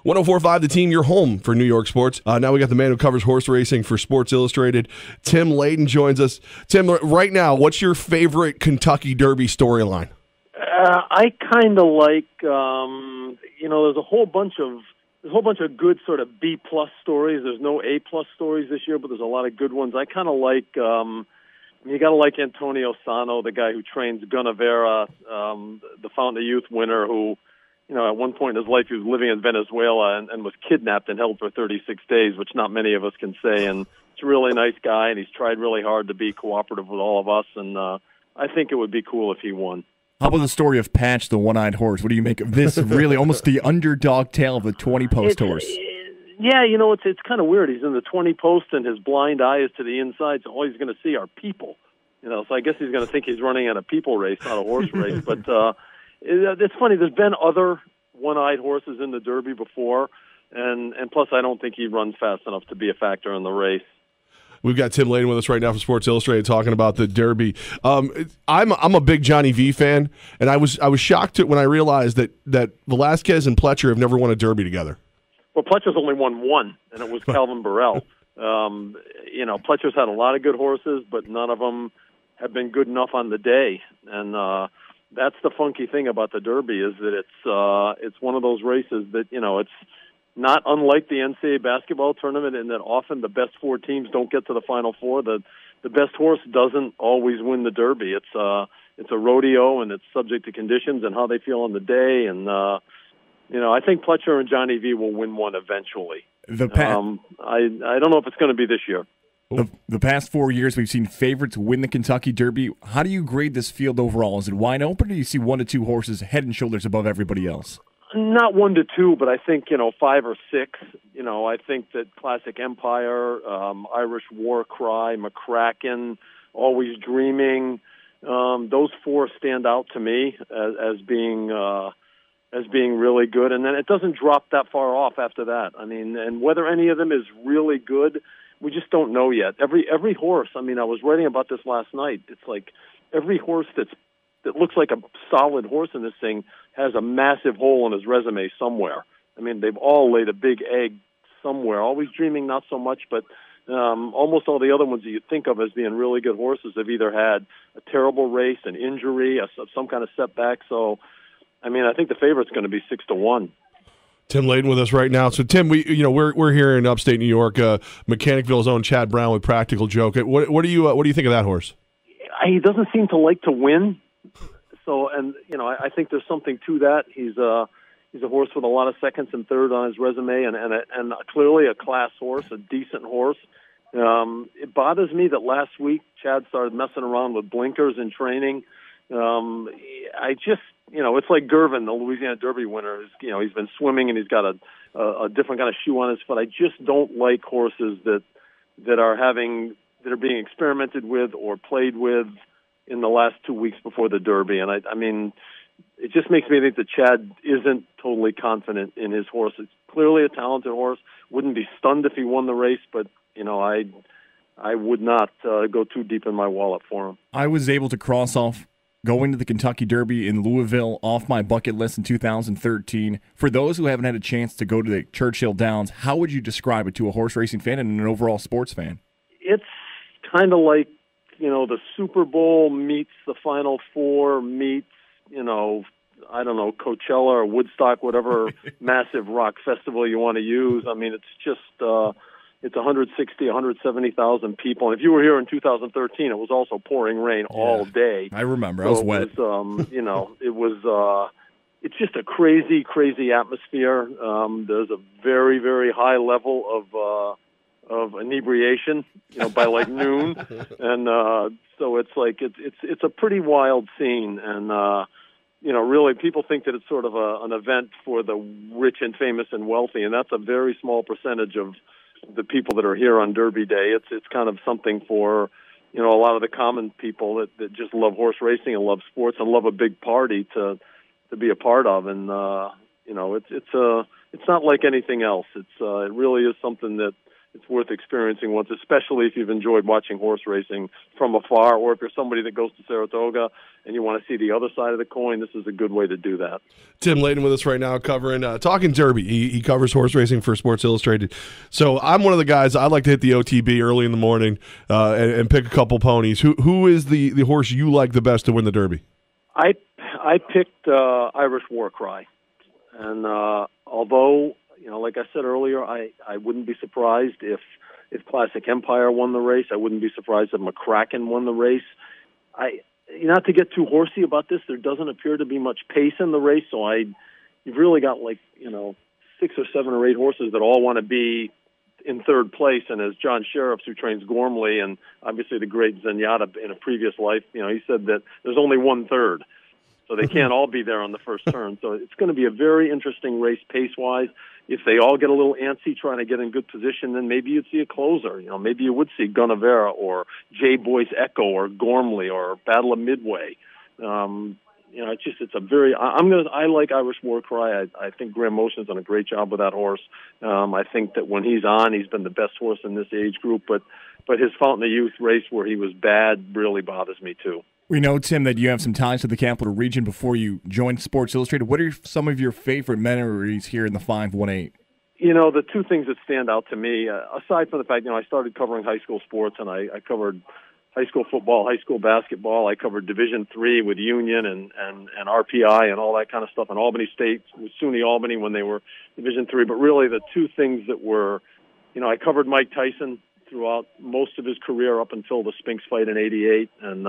104.5 The Team, your home for New York sports. Now we got the man who covers horse racing for Sports Illustrated. Tim Layden joins us. Tim, right now, what's your favorite Kentucky Derby storyline? I kind of like, there's a whole bunch of good sort of B+ stories. There's no A+ stories this year, but there's a lot of good ones. I kind of like, you got to like Antonio Sano, the guy who trains Gunnevera, the Fountain of Youth winner who, at one point in his life, he was living in Venezuela and was kidnapped and held for 36 days, which not many of us can say. And he's a really nice guy, and he's tried really hard to be cooperative with all of us. And I think it would be cool if he won. How about the story of Patch, the one-eyed horse? What do you make of this? Really, almost the underdog tale of the 20-post horse. Yeah, it's kind of weird. He's in the 20-post, and his blind eye is to the inside, so all he's going to see are people. So I guess he's going to think he's running at a people race, not a horse race. But it's funny. There's been other one-eyed horses in the Derby before, and plus I don't think he runs fast enough to be a factor in the race. We've got Tim Layden with us right now from Sports Illustrated talking about the Derby. I'm a big Johnny V fan, and I was shocked when I realized that Velasquez and Pletcher have never won a Derby together. Well, Pletcher's only won one, and it was Calvin Burrell. Pletcher's had a lot of good horses, but none of them have been good enough on the day. And that's the funky thing about the Derby is that it's one of those races that, it's not unlike the NCAA basketball tournament in that often the best four teams don't get to the Final Four. The best horse doesn't always win the Derby. It's a rodeo, and it's subject to conditions and how they feel on the day. And, I think Pletcher and Johnny V will win one eventually. I don't know if it's going to be this year. The past 4 years, we've seen favorites win the Kentucky Derby. How do you grade this field overall? Is it wide open, or do you see 1 to 2 horses head and shoulders above everybody else? Not 1 to 2, but I think, 5 or 6. I think that Classic Empire, Irish War Cry, McCracken, Always Dreaming, those 4 stand out to me as being really good. And then it doesn't drop that far off after that. And whether any of them is really good, we just don't know yet. Every horse, I was writing about this last night. It's like every horse that looks like a solid horse in this thing has a massive hole in his resume somewhere. They've all laid a big egg somewhere. Always Dreaming, not so much, but almost all the other ones that you think of as being really good horses have either had a terrible race, an injury, some kind of setback. So, I think the favorite's going to be 6 to 1. Tim Layden with us right now. So, Tim, we're here in upstate New York. Mechanicville's own Chad Brown with Practical Joke. What do you think of that horse? He doesn't seem to like to win. So, I think there's something to that. He's a horse with a lot of seconds and thirds on his resume, and clearly a class horse, a decent horse. It bothers me that last week Chad started messing around with blinkers in training. It's like Gervin, the Louisiana Derby winner. He's been swimming and he's got a different kind of shoe on his foot. I just don't like horses that are being experimented with or played with in the last 2 weeks before the Derby. And it just makes me think that Chad isn't totally confident in his horse. It's clearly a talented horse. Wouldn't be stunned if he won the race, but I would not go too deep in my wallet for him. I was able to cross off going to the Kentucky Derby in Louisville off my bucket list in 2013. For those who haven't had a chance to go to the Churchill Downs, how would you describe it to a horse racing fan and an overall sports fan? It's kind of like, the Super Bowl meets the Final Four meets, Coachella or Woodstock, whatever massive rock festival you want to use. It's just, it's 160, 170,000 people. And if you were here in 2013, it was also pouring rain all day. I remember. I was wet. It's just a crazy, crazy atmosphere. There's a very, very high level of inebriation, by like noon. And so it's like it's a pretty wild scene. And really people think that it's sort of an event for the rich and famous and wealthy, and that's a very small percentage of the people that are here on Derby Day. It's kind of something for, a lot of the common people that just love horse racing and love sports and love a big party to be a part of. And, it's not like anything else. It really is something that it's worth experiencing once, especially if you've enjoyed watching horse racing from afar, or if you're somebody that goes to Saratoga and you want to see the other side of the coin. This is a good way to do that. Tim Layden with us right now, covering talking Derby. He covers horse racing for Sports Illustrated. So I'm one of the guys. I like to hit the OTB early in the morning and pick a couple ponies. Who is the horse you like the best to win the Derby? I picked Irish War Cry, and although, like I said earlier, I wouldn't be surprised if Classic Empire won the race. I wouldn't be surprised if McCracken won the race. Not to get too horsey about this, there doesn't appear to be much pace in the race, so you've really got 6 or 7 or 8 horses that all want to be in third place. And as John Sheriffs, who trains Gormley, and obviously the great Zenyatta in a previous life, he said that there's only 1/3. So they can't all be there on the first turn. So it's going to be a very interesting race pace-wise. If they all get a little antsy trying to get in good position, then maybe you'd see a closer. Maybe you would see Gunnevera or J. Boyce Echo or Gormley or Battle of Midway. I like Irish War Cry. I think Graham Motion's done a great job with that horse. I think that when he's on, he's been the best horse in this age group. But his Fountain of Youth race where he was bad really bothers me too. We know, Tim, that you have some ties to the Capital Region before you joined Sports Illustrated. What are some of your favorite memories here in the 518? The two things that stand out to me, aside from the fact, I started covering high school sports, and I covered high school football, high school basketball. I covered Division III with Union and RPI and all that kind of stuff, and Albany State, with SUNY Albany when they were Division III. But really the two things that were, I covered Mike Tyson throughout most of his career up until the Spinks fight in '88, and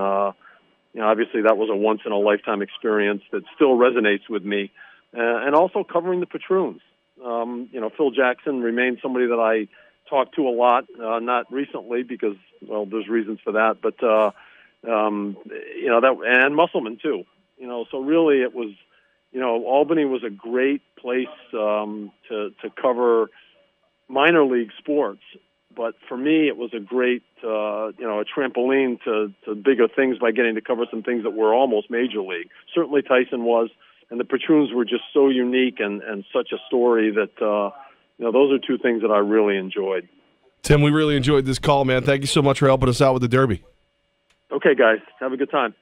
obviously that was a once-in-a-lifetime experience that still resonates with me. And also covering the Patroons. Phil Jackson remains somebody that I talk to a lot, not recently because, there's reasons for that, but, and Musselman too. So really it was, Albany was a great place to cover minor league sports. But for me, it was a great, a trampoline to bigger things by getting to cover some things that were almost major league. Certainly Tyson was, and the Patroons were just so unique and such a story that, those are two things that I really enjoyed. Tim, we really enjoyed this call, man. Thank you so much for helping us out with the Derby. Okay, guys. Have a good time.